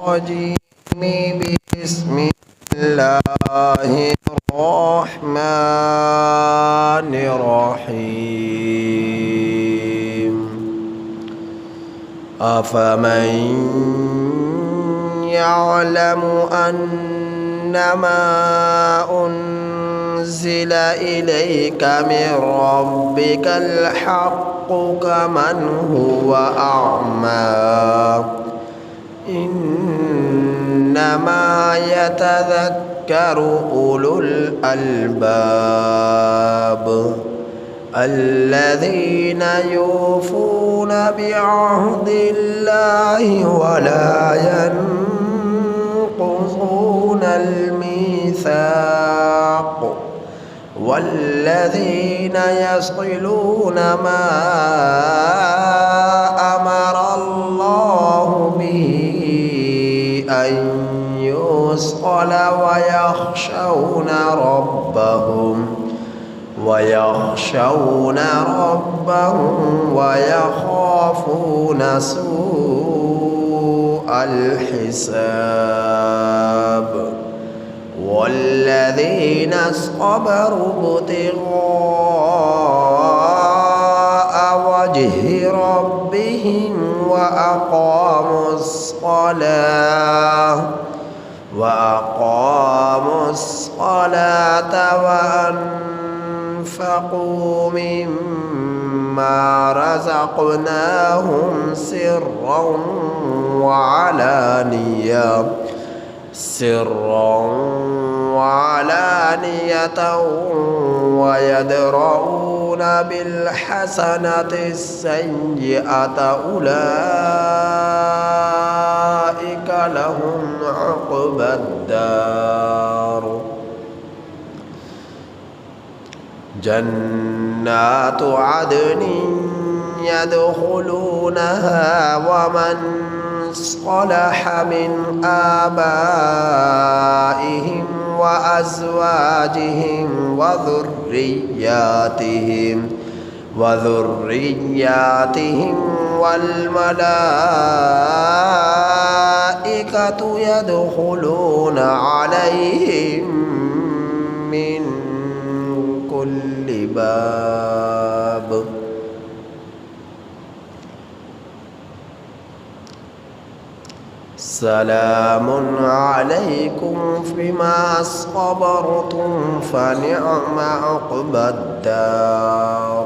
الرجيم بسم الله الرحمن الرحيم أفمن يعلم أنما أنزل إليك من ربك الحق كمن هو أعمى إنما يتذكر أولو الألباب الذين يوفون بعهد الله ولا ينقضون الميثاق والذين يصلون ما أمر الله به أن يوصل ويخشون ربهم ويخافون سوء الحساب والذين صبروا ابتغاء وجه ربهم وأقاموا الصلاة وأنفقوا مما رزقناهم سرا وعلانية ويدرؤون بالحسنة السيئة أولئك لهم عقبى الدار جنات عدن يدخلونها ومن صلح من آبائهم وأزواجهم وذرياتهم والملائكة يدخلون عليهم من كل باب سلام عليكم بما صبرتم فنعم عقبى الدار।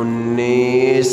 19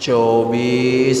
24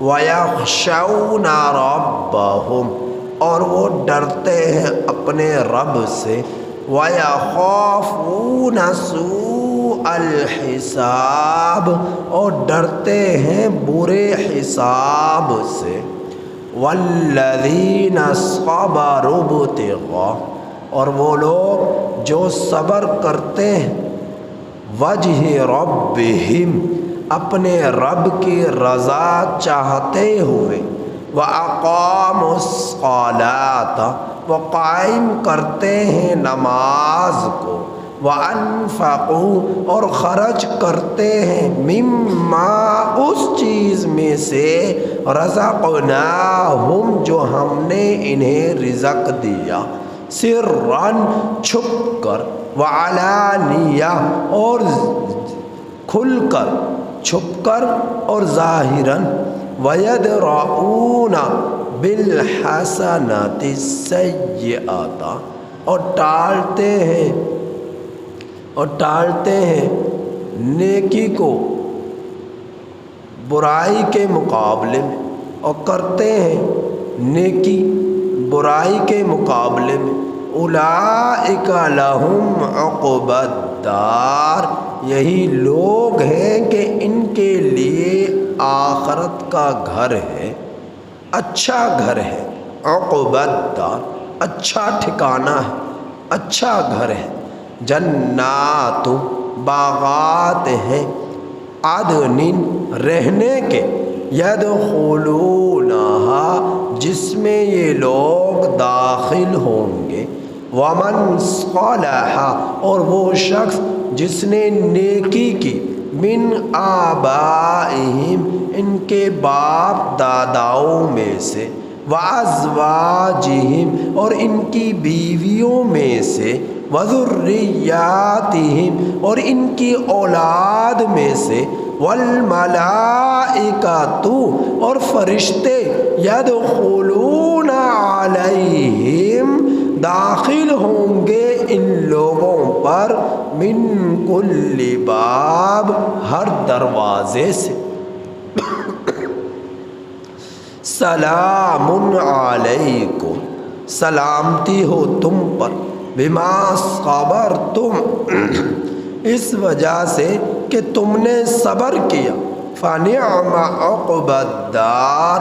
وَيَخْشَوْنَ رَبَّهُمْ اور وہ ڈرتے ہیں اپنے رب سے، وَيَخَافُونَ سُوءَ الْحِسَابِ اور ڈرتے ہیں برے حساب سے، وَالَّذِينَ صَبَرُوا ابْتِغَاءَ اور وہ لوگ جو صبر کرتے ہیں وجہ ربہم اپنے رب کی رضا چاہتے ہوئے، وَأَقَامُوا الصَّلَاةَ وہ قائم کرتے ہیں نماز کو، وَأَنفَقُوا اور خرچ کرتے ہیں مما اس چیز میں سے رزقناہم جو ہم نے انہیں رزق دیا، سرًا چھپ کر، وعلانیہ اور کھل کر، چھپ کر اور ظاہراً، وَيَدْرَؤُونَ بِالْحَسَنَاتِ السَّيِّئَاتَ اور ٹالتے ہیں نیکی کو برائی کے مقابلے میں، اور کرتے ہیں نیکی برائی کے مقابلے میں، اولئک لہم عقبی الدار یہی لوگ ہیں کہ ان کے لیے آخرت کا گھر ہے، اچھا گھر ہے، عقبی الدار اچھا ٹھکانہ ہے، اچھا گھر ہے، جنات باغات ہیں، عدن رہنے کے، یدخلونہا جس میں یہ لوگ داخل ہوں گے، ومن صلح اور وہ شخص جس نے نیکی کی، من آبائہم ان کے باپ داداؤں میں سے، وازواجہم اور ان کی بیویوں میں سے، وذریاتہم اور ان کی اولاد میں سے، والملائکۃ اور فرشتے، یدخلون علیہم داخل ہوں گے ان لوگوں پر، من کل باب ہر دروازے سے، سلام علیکم سلامتی ہو تم پر، بما صبرتم اس وجہ سے کہ تم نے صبر کیا، فنعم عقبی الدار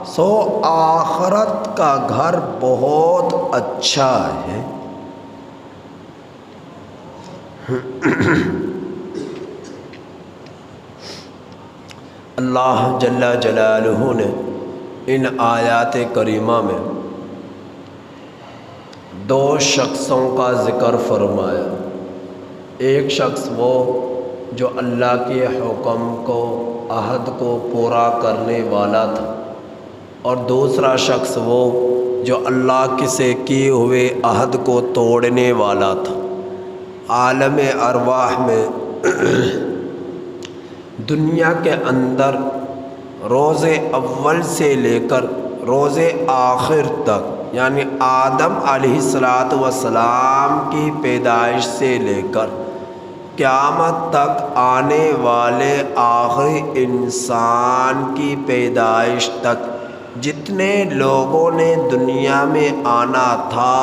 سو آخرت کا گھر بہت اچھا ہے۔ اللہ جل جلالہ نے ان آیات کریمہ میں دو شخصوں کا ذکر فرمایا، ایک شخص وہ جو اللہ کے حکم کو عہد کو پورا کرنے والا تھا، اور دوسرا شخص وہ جو اللہ سے کیے ہوئے عہد کو توڑنے والا تھا۔ عالم ارواح میں دنیا کے اندر روز اول سے لے کر روز آخر تک، یعنی آدم علیہ السلام کی پیدائش سے لے کر قیامت تک آنے والے آخری انسان کی پیدائش تک جتنے لوگوں نے دنیا میں آنا تھا،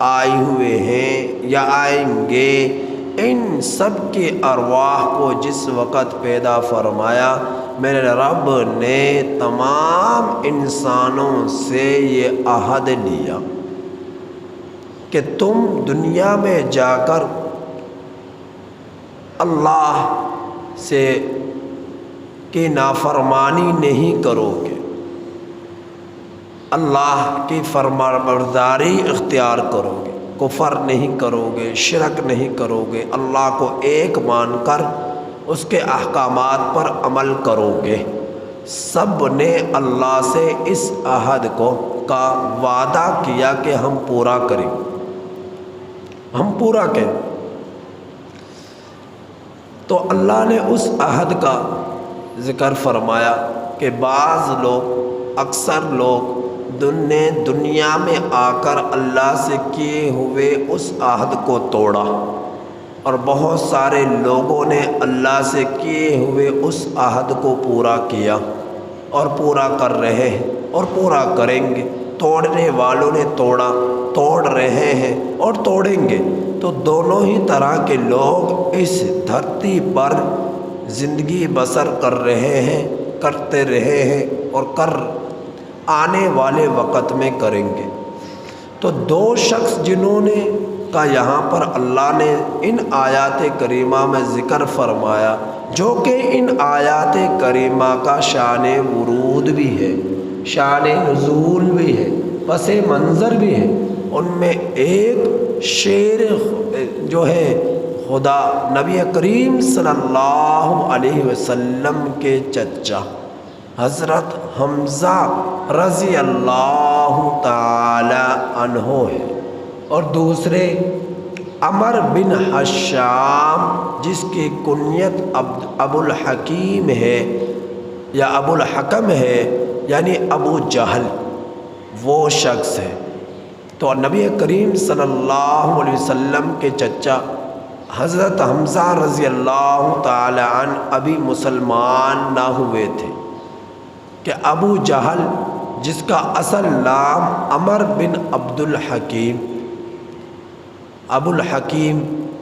آئے ہوئے ہیں یا آئیں گے، ان سب کے ارواح کو جس وقت پیدا فرمایا، میرے رب نے تمام انسانوں سے یہ عہد لیا کہ تم دنیا میں جا کر اللہ سے کی نافرمانی نہیں کرو گے، اللہ کی فرمانبرداری اختیار کرو گے، کفر نہیں کرو گے، شرک نہیں کرو گے، اللہ کو ایک مان کر اس کے احکامات پر عمل کرو گے۔ سب نے اللہ سے اس عہد کا وعدہ کیا کہ ہم پورا کریں، ہم پورا کریں۔ تو اللہ نے اس عہد کا ذکر فرمایا کہ بعض لوگ، اکثر لوگ دنیا میں آ کر اللہ سے کیے ہوئے اس عہد کو توڑا، اور بہت سارے لوگوں نے اللہ سے کیے ہوئے اس عہد کو پورا کیا۔ اور پورا کر رہے ہیں اور پورا کریں گے، توڑنے والوں نے توڑا، توڑ رہے ہیں اور توڑیں گے۔ تو دونوں ہی طرح کے لوگ اس دھرتی پر زندگی بسر کر رہے ہیں، کرتے رہے ہیں اور آنے والے وقت میں کریں گے۔ تو دو شخص جنہوں نے کا یہاں پر اللہ نے ان آیات کریمہ میں ذکر فرمایا، جو کہ ان آیات کریمہ کا شان ورود بھی ہے، شان نزول بھی ہے، پس منظر بھی ہے۔ ان میں ایک شیر جو ہے خدا نبی کریم صلی اللہ علیہ وسلم کے چچا حضرت حمزہ رضی اللہ تعالی عنہ ہے، اور دوسرے عمر بن حشام جس کی کنیت ابو الحکیم ہے یا ابو الحکم ہے، یعنی ابو جہل، وہ شخص ہے۔ تو نبی کریم صلی اللہ علیہ وسلم کے چچا حضرت حمزہ رضی اللہ تعالی عنہ ابھی مسلمان نہ ہوئے تھے کہ ابو جہل جس کا اصل نام عمر بن عبد الحکیم، ابو الحکیم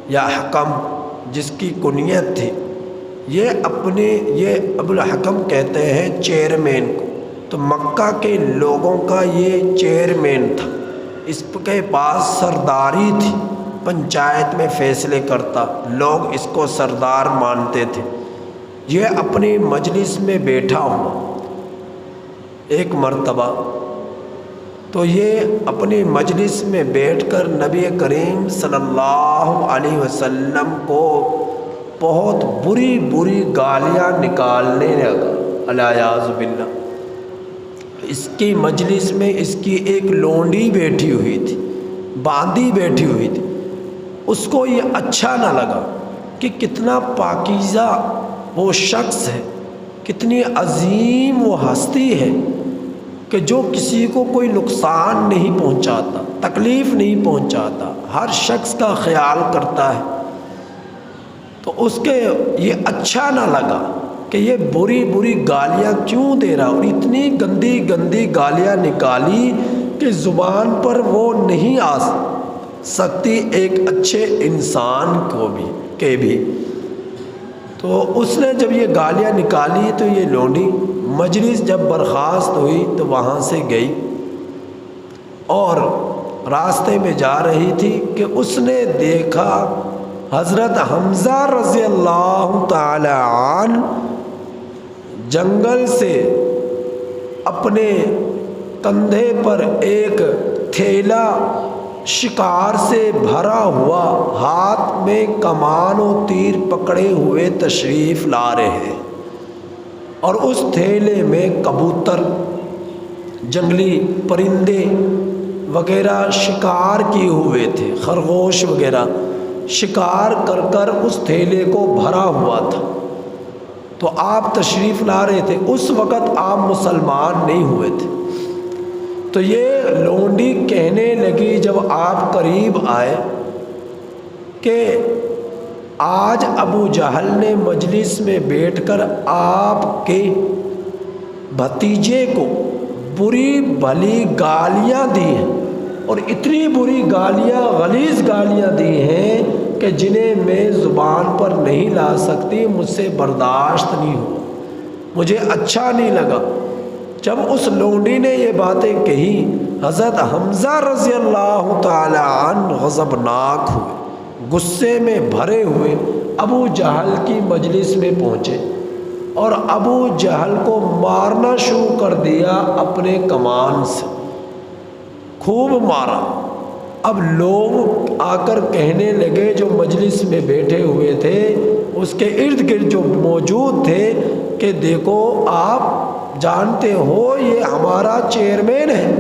یا حکم جس کی کنیت تھی، یہ ابو الحکم کہتے ہیں چیئرمین کو، تو مکہ کے لوگوں کا یہ چیئرمین تھا، اس کے پاس سرداری تھی، پنچایت میں فیصلے کرتا، لوگ اس کو سردار مانتے تھے۔ یہ اپنی مجلس میں بیٹھا ہوا ایک مرتبہ، تو یہ اپنی مجلس میں بیٹھ کر نبی کریم صلی اللہ علیہ وسلم کو بہت بری بری گالیاں نکالنے لگا، الیاذ باللہ۔ اس کی مجلس میں اس کی ایک لونڈی بیٹھی ہوئی تھی، باندھی بیٹھی ہوئی تھی، اس کو یہ اچھا نہ لگا کہ کتنا پاکیزہ وہ شخص ہے، کتنی عظیم وہ ہستی ہے کہ جو کسی کو کوئی نقصان نہیں پہنچاتا، تکلیف نہیں پہنچاتا، ہر شخص کا خیال کرتا ہے۔ تو اس کے یہ اچھا نہ لگا کہ یہ بری بری گالیاں کیوں دے رہا، اور اتنی گندی گندی گالیاں نکالی کہ زبان پر وہ نہیں آ سکتی ایک اچھے انسان کو بھی۔ تو اس نے جب یہ گالیاں نکالی تو یہ لونڈی مجلس جب برخاست ہوئی تو وہاں سے گئی، اور راستے میں جا رہی تھی کہ اس نے دیکھا حضرت حمزہ رضی اللہ تعالی عنہ جنگل سے اپنے کندھے پر ایک تھیلا شکار سے بھرا ہوا، ہاتھ میں کمان و تیر پکڑے ہوئے تشریف لا رہے ہیں، اور اس تھیلے میں کبوتر، جنگلی پرندے وغیرہ شکار کیے ہوئے تھے، خرگوش وغیرہ شکار کر کر اس تھیلے کو بھرا ہوا تھا۔ تو آپ تشریف لا رہے تھے، اس وقت آپ مسلمان نہیں ہوئے تھے۔ تو یہ لونڈی کہنے لگی جب آپ قریب آئے کہ آج ابو جہل نے مجلس میں بیٹھ کر آپ کے بھتیجے کو بری بھلی گالیاں دی ہیں، اور اتنی بری گالیاں، غلیظ گالیاں دی ہیں کہ جنہیں میں زبان پر نہیں لا سکتی، مجھ سے برداشت نہیں ہوا، مجھے اچھا نہیں لگا۔ جب اس لونڈی نے یہ باتیں کہی، حضرت حمزہ رضی اللہ تعالی عنہ غضبناک ہوئے، غصے میں بھرے ہوئے ابو جہل کی مجلس میں پہنچے، اور ابو جہل کو مارنا شروع کر دیا اپنے کمان سے، خوب مارا۔ اب لوگ آ کر کہنے لگے، جو مجلس میں بیٹھے ہوئے تھے، اس کے ارد گرد جو موجود تھے، کہ دیکھو آپ جانتے ہو یہ ہمارا چیئرمین ہے،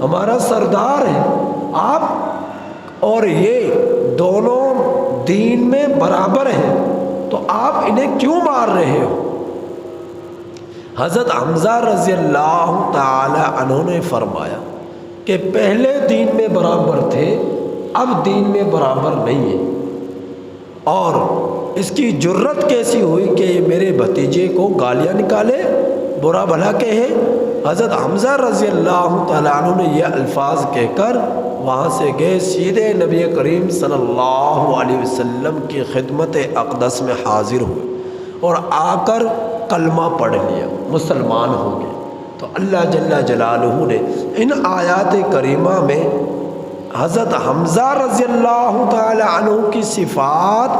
ہمارا سردار ہے، آپ اور یہ دونوں دین میں برابر ہیں، تو آپ انہیں کیوں مار رہے ہو؟ حضرت حمزہ رضی اللہ تعالی عنہ نے فرمایا کہ پہلے دین میں برابر تھے، اب دین میں برابر نہیں ہے، اور اس کی جرت کیسی ہوئی کہ یہ میرے بھتیجے کو گالیاں نکالے، برا بھلا کہے۔ حضرت حمزہ رضی اللہ تعالیٰ عنہ نے یہ الفاظ کہہ کر وہاں سے گئے، سیدھے نبی کریم صلی اللہ علیہ وسلم کی خدمت اقدس میں حاضر ہوئے اور آ کر کلمہ پڑھ لیا، مسلمان ہو گئے۔ تو اللہ جل جلالہ نے ان آیات کریمہ میں حضرت حمزہ رضی اللہ تعالی عنہ کی صفات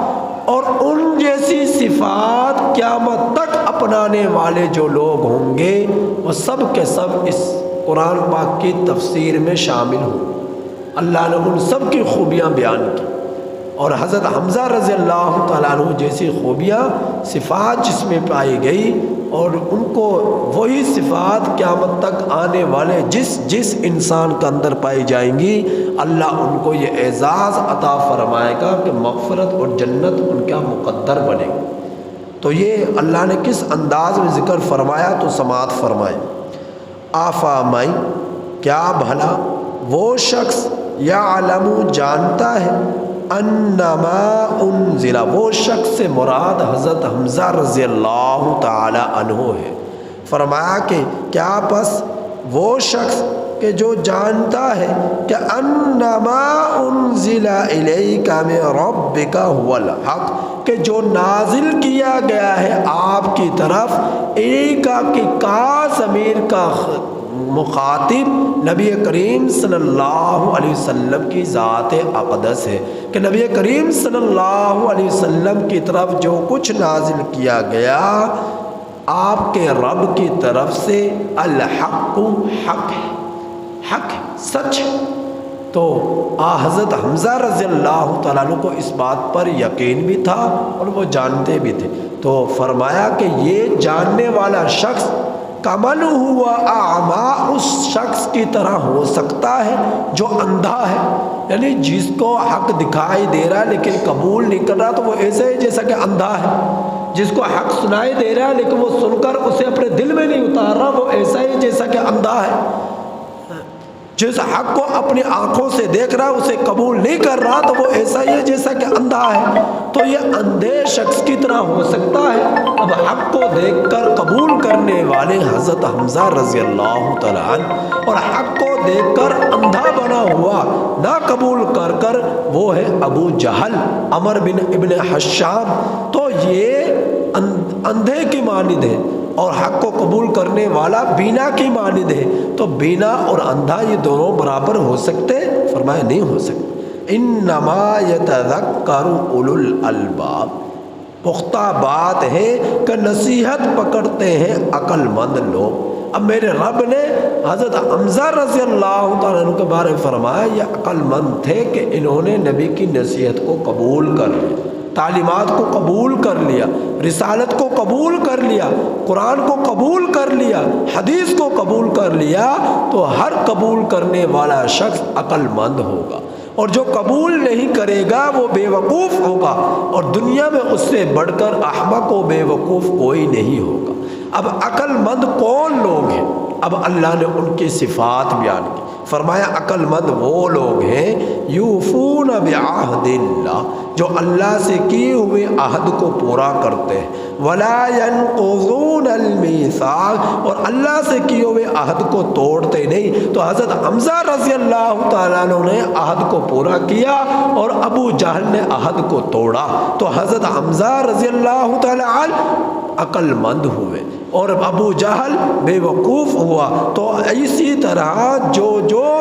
اور ان جیسی صفات قیامت تک اپنانے والے جو لوگ ہوں گے وہ سب کے سب اس قرآن پاک کی تفسیر میں شامل ہوں۔ اللہ نے ان سب کی خوبیاں بیان کی، اور حضرت حمزہ رضی اللہ تعالیٰ عنہ جیسی خوبیاں صفات جس میں پائی گئی، اور ان کو وہی صفات قیامت تک آنے والے جس انسان کے اندر پائی جائیں گی، اللہ ان کو یہ اعزاز عطا فرمائے گا کہ مغفرت اور جنت ان کا مقدر بنے گی۔ تو یہ اللہ نے کس انداز میں ذکر فرمایا تو سماعت فرمائے۔ آفامائی، کیا بھلا وہ شخص یعلم جانتا ہے، انما انزل، وہ شخص سے مراد حضرت حمزہ رضی اللہ تعالی عنہ ہے۔ فرمایا کہ کیا پس وہ شخص کہ جو جانتا ہے کہ انما انزل الیک من ربک هو الحق، کہ جو نازل کیا گیا ہے آپ کی طرف، الیکا کی کا ضمیر کا مخاطب نبی کریم صلی اللہ علیہ وسلم کی ذات اقدس ہے، کہ نبی کریم صلی اللہ علیہ وسلم کی طرف جو کچھ نازل کیا گیا آپ کے رب کی طرف سے، الحق، حق ہے، حق ہے، سچ ہے۔ تو حضرت حمزہ رضی اللہ تعالیٰ عنہ کو اس بات پر یقین بھی تھا اور وہ جانتے بھی تھے۔ تو فرمایا کہ یہ جاننے والا شخص کمن ہوا اعما، اس شخص کی طرح ہو سکتا ہے جو اندھا ہے، یعنی جس کو حق دکھائی دے رہا ہے لیکن قبول نہیں کر رہا، تو وہ ایسے ہی جیسا کہ اندھا ہے۔ جس کو حق سنائی دے رہا ہے لیکن وہ سن کر اسے اپنے دل میں نہیں اتار رہا، وہ ایسا ہی جیسا کہ اندھا ہے۔ جس حق کو اپنی آنکھوں سے دیکھ رہا ہے اسے قبول نہیں کر رہا، تو وہ ایسا ہی ہے جیسا کہ اندھا ہے۔ تو یہ اندھے شخص کی طرح ہو سکتا ہے۔ اب حق کو دیکھ کر قبول کرنے والے حضرت حمزہ رضی اللہ تعالیٰ عنہ، اور حق کو دیکھ کر اندھا بنا ہوا نہ قبول کر وہ ہے ابو جہل، عمر بن ابن حشام۔ تو یہ اندھے کی مانند ہے، اور حق کو قبول کرنے والا بینا کی مانند ہے۔ تو بینا اور اندھا یہ دونوں برابر ہو سکتے؟ فرمایا نہیں ہو سکتے۔ انما یتذکر اولو الالباب، پختہ بات ہے کہ نصیحت پکڑتے ہیں عقل مند لوگ۔ اب میرے رب نے حضرت حمزہ رضی اللہ تعالیٰ عنہ کے بارے میں فرمایا یہ عقل مند تھے کہ انہوں نے نبی کی نصیحت کو قبول کر لیا، تعلیمات کو قبول کر لیا، رسالت کو قبول کر لیا، قرآن کو قبول کر لیا، حدیث کو قبول کر لیا۔ تو ہر قبول کرنے والا شخص عقل مند ہوگا، اور جو قبول نہیں کرے گا وہ بے وقوف ہوگا، اور دنیا میں اس سے بڑھ کر احمق و بے وقوف کوئی نہیں ہوگا۔ اب عقل مند کون لوگ ہیں؟ اب اللہ نے ان کی صفات بیان کی۔ فرمایا عقل مند وہ لوگ ہیں یوفون بعہد اللہ، جو اللہ سے کیے ہوئے عہد کو پورا کرتے ہیں، ولا ينقضون المیثاق، اور اللہ سے کیے ہوئے عہد کو توڑتے نہیں۔ تو حضرت حمزہ رضی اللہ تعالیٰ عنہ نے عہد کو پورا کیا اور ابو جہل نے عہد کو توڑا۔ تو حضرت حمزہ رضی اللہ تعالیٰ عنہ عقل مند ہوئے اور ابو جہل بے وقوف ہوا۔ تو اسی طرح جو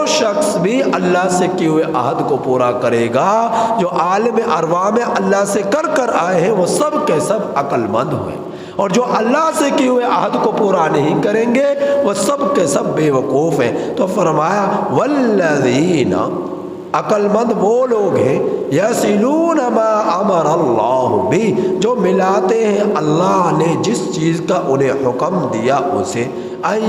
شخص بھی اللہ سے کیے ہوئے عہد کو پورا کرے گا، جو عالم ارواح میں اللہ سے کر آئے ہیں، وہ سب کے سب عقل مند ہوئے، اور جو اللہ سے کیے ہوئے عہد کو پورا نہیں کریں گے وہ سب کے سب بے وقوف ہیں۔ تو فرمایا والذین، عقل مند وہ لوگ ہیں یصلون ما امر اللہ بھی، جو ملاتے ہیں اللہ نے جس چیز کا انہیں حکم دیا اسے،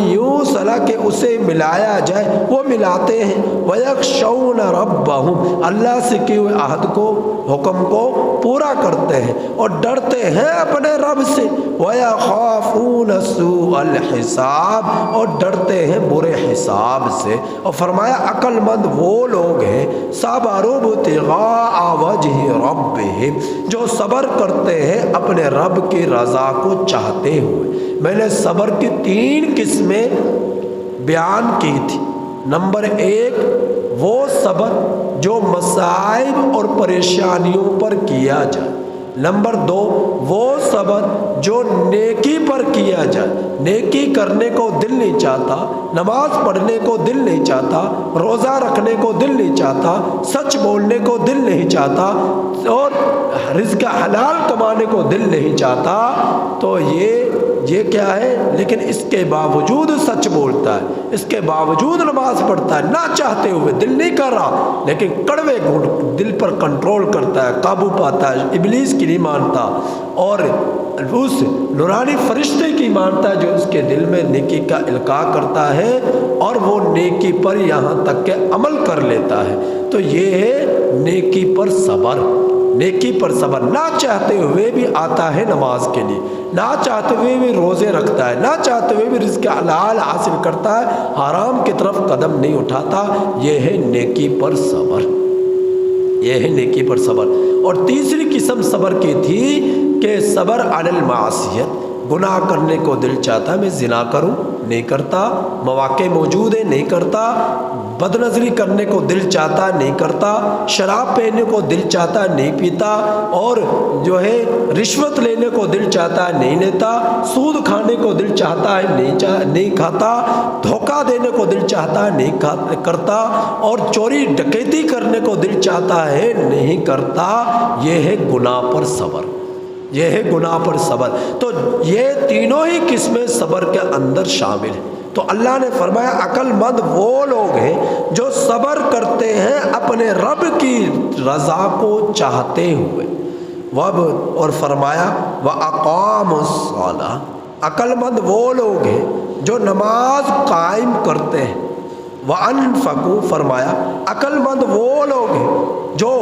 یوصل، کہ اسے ملایا جائے، وہ ملاتے ہیں۔ ویخشون ربہم، اللہ سے کیے ہوئے عہد کو، حکم کو پورا کرتے ہیں اور ڈرتے ہیں اپنے رب سے۔ ویخافون سوء الحساب، اور ڈرتے ہیں برے حساب سے۔ اور فرمایا عقل مند وہ لوگ ہیں صبروا ابتغاء وجہ ربہم، جو صبر کرتے ہیں اپنے رب کی رضا کو چاہتے ہوئے، میں نے صبر کی 3 قسمیں بیان کی تھی۔ نمبر 1 وہ صبر جو مصائب اور پریشانیوں پر کیا جائے۔ نمبر 2 وہ صبر جو نیکی پر کیا جائے، نیکی کرنے کو دل نہیں چاہتا، نماز پڑھنے کو دل نہیں چاہتا، روزہ رکھنے کو دل نہیں چاہتا، سچ بولنے کو دل نہیں چاہتا، اور رزق حلال کمانے کو دل نہیں چاہتا، تو یہ کیا ہے؟ لیکن اس کے باوجود سچ بولتا ہے، اس کے باوجود نماز پڑھتا ہے، نہ چاہتے ہوئے، دل نہیں کر رہا لیکن کڑوے گھونٹ دل پر کنٹرول کرتا ہے، قابو پاتا ہے، ابلیس کی نہیں مانتا اور اس نورانی فرشتے کی مانتا ہے جو اس کے دل میں نیکی کا القاء کرتا ہے اور وہ نیکی پر یہاں تک کہ عمل کر لیتا ہے۔ تو یہ ہے نیکی پر صبر۔ نیکی پر صبر، نہ چاہتے ہوئے بھی آتا ہے نماز کے لیے، نہ چاہتے ہوئے بھی روزے رکھتا ہے، نہ چاہتے ہوئے بھی رزق حلال حاصل کرتا ہے، حرام کی طرف قدم نہیں اٹھاتا۔ یہ ہے نیکی پر صبر، یہ ہے نیکی پر صبر۔ اور تیسری قسم صبر کی تھی کہ صبر علی المعصیت، گناہ کرنے کو دل چاہتا ہے، میں زنا کروں، نہیں کرتا، مواقع موجود ہیں، نہیں کرتا، بد نظری کرنے کو دل چاہتا ہے، نہیں کرتا، شراب پینے کو دل چاہتا ہے، نہیں پیتا، اور جو ہے رشوت لینے کو دل چاہتا ہے، نہیں لیتا، سود کھانے کو دل چاہتا ہے، نہیں کھاتا، دھوکہ دینے کو دل چاہتا ہے، نہیں کرتا، اور چوری ڈکیتی کرنے کو دل چاہتا ہے، نہیں کرتا۔ یہ ہے گناہ پر صبر، یہ ہے گناہ پر صبر۔ تو یہ تینوں ہی قسمیں صبر کے اندر شامل ہیں۔ تو اللہ نے فرمایا عقل مند وہ لوگ ہیں جو صبر کرتے ہیں اپنے رب کی رضا کو چاہتے ہوئے، اور فرمایا وَأَقَامُوا الصَّلَاةَ، عقل مند وہ لوگ ہیں جو نماز قائم کرتے ہیں، وَأَنفَقُوا، فرمایا عقل مند وہ لوگ ہیں جو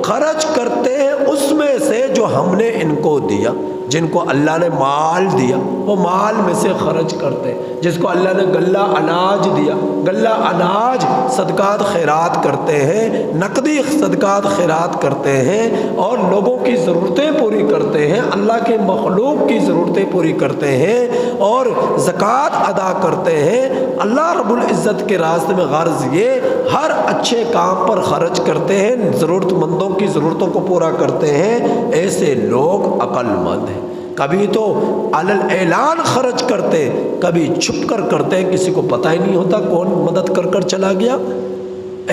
خرچ کرتے ہیں اس میں سے جو ہم نے ان کو دیا، جن کو اللہ نے مال دیا وہ مال میں سے خرچ کرتے ہیں، جس کو اللہ نے غلہ اناج دیا، غلہ اناج صدقات خیرات کرتے ہیں، نقدی صدقات خیرات کرتے ہیں، اور لوگوں کی ضرورتیں پوری کرتے ہیں، اللہ کے مخلوق کی ضرورتیں پوری کرتے ہیں، اور زکوٰۃ ادا کرتے ہیں، اللہ رب العزت کے راستے میں غرض یہ ہر اچھے کام پر خرچ کرتے ہیں، ضرورت مندوں کی ضرورتوں کو پورا کرتے ہیں۔ ایسے لوگ عقل مند ہیں۔ کبھی تو علل اعلان خرچ کرتے، کبھی چھپ کر کرتے، کسی کو پتہ ہی نہیں ہوتا کون مدد کر کر چلا گیا۔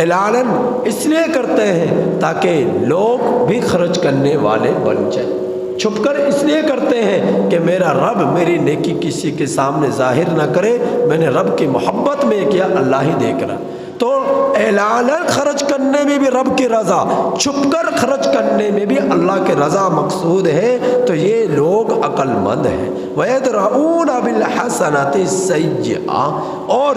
اعلاناً اس لیے کرتے ہیں تاکہ لوگ بھی خرچ کرنے والے بن جائیں، چھپ کر اس لیے کرتے ہیں کہ میرا رب میری نیکی کسی کے سامنے ظاہر نہ کرے، میں نے رب کی محبت میں کیا، اللہ ہی دیکھ رہا۔ تو اعلاناً خرچ کرنے میں بھی رب کی رضا، چھپ کر خرچ کرنے میں بھی اللہ کی رضا مقصود ہے۔ تو یہ لوگ عقل مند ہیں۔ وَيَدْرَؤُونَ بِالْحَسَنَةِ السَّيِّئَةِ، اور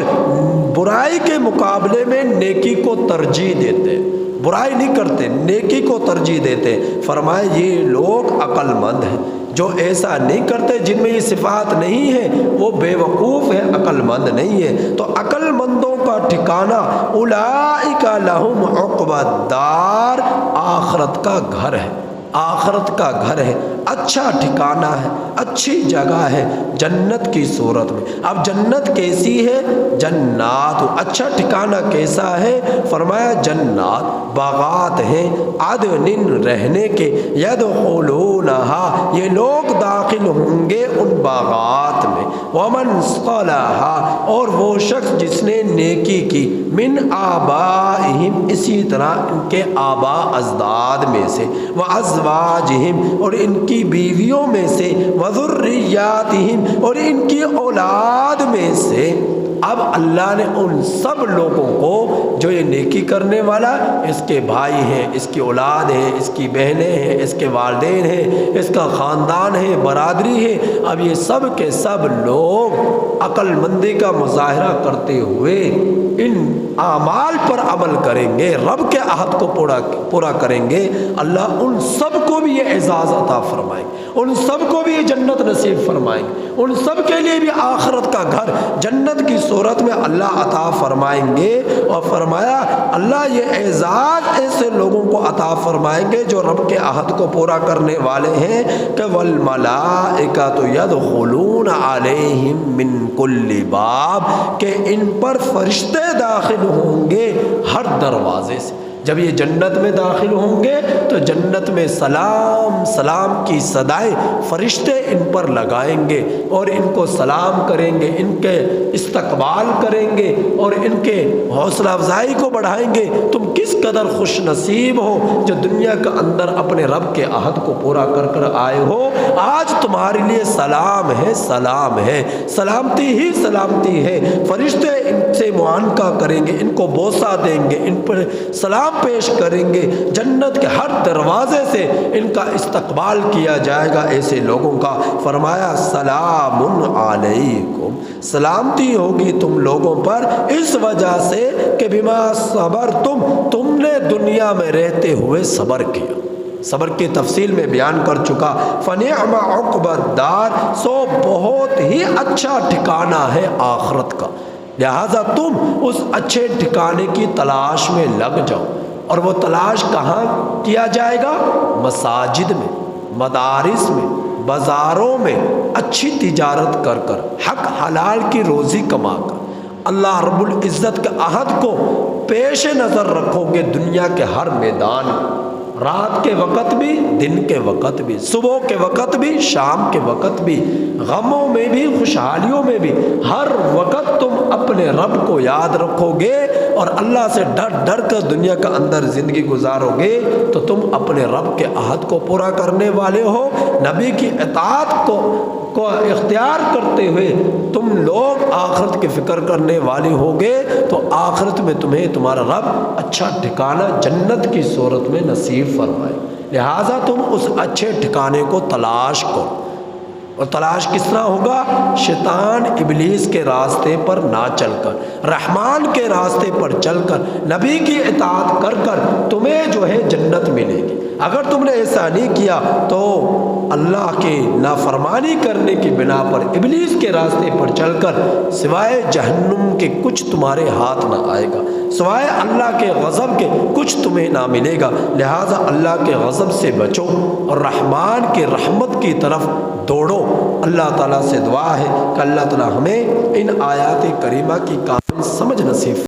برائی کے مقابلے میں نیکی کو ترجیح دیتے، برائی نہیں کرتے، نیکی کو ترجیح دیتے۔ فرمایا یہ لوگ عقل مند ہیں۔ جو ایسا نہیں کرتے، جن میں یہ صفات نہیں ہے، وہ بے وقوف ہے، عقل مند نہیں ہے۔ تو عقل مندوں کا ٹھکانہ اولئک لہم عقبی الدار، آخرت کا گھر ہے، آخرت کا گھر ہے، اچھا ٹھکانہ ہے، اچھی جگہ ہے، جنت کی صورت میں۔ اب جنت کیسی ہے؟ جنات، اچھا ٹھکانہ کیسا ہے؟ فرمایا جنات باغات ہیں، عدن رہنے کے، یدخلونہا، یہ لوگ داخل ہوں گے ان باغات میں، ومن صلح، اور وہ شخص جس نے نیکی کی، من آبائہم، اسی طرح ان کے آبا اجداد میں سے، وازواجہم، اور ان کی بیویوں میں سے، وذریاتہم، اور ان کی اولاد میں سے۔ اب اللہ نے ان سب لوگوں کو جو یہ نیکی کرنے والا، اس کے بھائی ہیں، اس کی اولاد ہے، اس کی بہنیں ہیں، اس کے والدین ہیں، اس کا خاندان ہے، برادری ہے، اب یہ سب کے سب لوگ عقل مندی کا مظاہرہ کرتے ہوئے ان اعمال پر عمل کریں گے، رب کے عہد کو پورا کریں گے، اللہ ان سب کو بھی یہ اعزاز عطا فرمائیں گے، ان سب کو بھی یہ جنت نصیب فرمائیں گے، ان سب کے لیے بھی آخرت کا گھر جنت کی صورت میں اللہ عطا فرمائیں گے، اور فرمایا اللہ یہ اعزاز ایسے لوگوں کو عطا فرمائیں گے جو رب کے عہد کو پورا کرنے والے ہیں کہ والملائکۃ یدخلون علیہم من کل باب، کہ ان پر فرشتے داخل ہوں گے ہر دروازے سے۔ جب یہ جنت میں داخل ہوں گے تو جنت میں سلام سلام کی صدائیں فرشتے ان پر لگائیں گے اور ان کو سلام کریں گے، ان کے استقبال کریں گے اور ان کے حوصلہ افزائی کو بڑھائیں گے۔ تم کس قدر خوش نصیب ہو جو دنیا کے اندر اپنے رب کے عہد کو پورا کر کر آئے ہو۔ آج تمہارے لیے سلام ہے، سلام ہے، سلامتی ہی سلامتی ہے۔ فرشتے ان سے معانقہ کریں گے، ان کو بوسہ دیں گے، ان پر سلام پیش کریں گے۔ جنت کے ہر دروازے سے ان کا استقبال کیا جائے گا ایسے لوگوں کا۔ فرمایا سلام علیکم، سلامتی ہوگی تم لوگوں پر اس وجہ سے کہ بما صبرتم، تم نے دنیا میں رہتے ہوئے صبر کیا۔ صبر کی تفصیل میں بیان کر چکا۔ فنعم عقبی الدار، سو بہت ہی اچھا ٹھکانہ ہے آخرت کا، لہذا تم اس اچھے ٹھکانے کی تلاش میں لگ جاؤ۔ اور وہ تلاش کہاں کیا جائے گا؟ مساجد میں، مدارس میں، بازاروں میں اچھی تجارت کر کر، حق حلال کی روزی کما کر، اللہ رب العزت کے عہد کو پیش نظر رکھو گے دنیا کے ہر میدان میں، رات کے وقت بھی، دن کے وقت بھی، صبح کے وقت بھی، شام کے وقت بھی، غموں میں بھی، خوشحالیوں میں بھی، ہر وقت تم اپنے رب کو یاد رکھو گے اور اللہ سے ڈر ڈر کر دنیا کے اندر زندگی گزارو گے تو تم اپنے رب کے عہد کو پورا کرنے والے ہو۔ نبی کی اطاعت کو اختیار کرتے ہوئے تم لوگ آخرت کی فکر کرنے والے ہوگے تو آخرت میں تمہیں تمہارا رب اچھا ٹھکانہ جنت کی صورت میں نصیب فرمائے۔ لہٰذا تم اس اچھے ٹھکانے کو تلاش کرو، اور تلاش کس طرح ہوگا؟ شیطان ابلیس کے راستے پر نہ چل کر، رحمان کے راستے پر چل کر، نبی کی اطاعت کر کر تمہیں جو ہے جنت ملے گی۔ اگر تم نے ایسا نہیں کیا تو اللہ کی نافرمانی کرنے کی بنا پر ابلیس کے راستے پر چل کر سوائے جہنم کے کچھ تمہارے ہاتھ نہ آئے گا، سوائے اللہ کے غضب کے کچھ تمہیں نہ ملے گا۔ لہٰذا اللہ کے غضب سے بچو اور رحمان کی رحمت کی طرف دوڑو۔ اللہ تعالیٰ سے دعا ہے کہ اللہ تعالیٰ ہمیں ان آیات کریمہ کی کامل سمجھ نصیب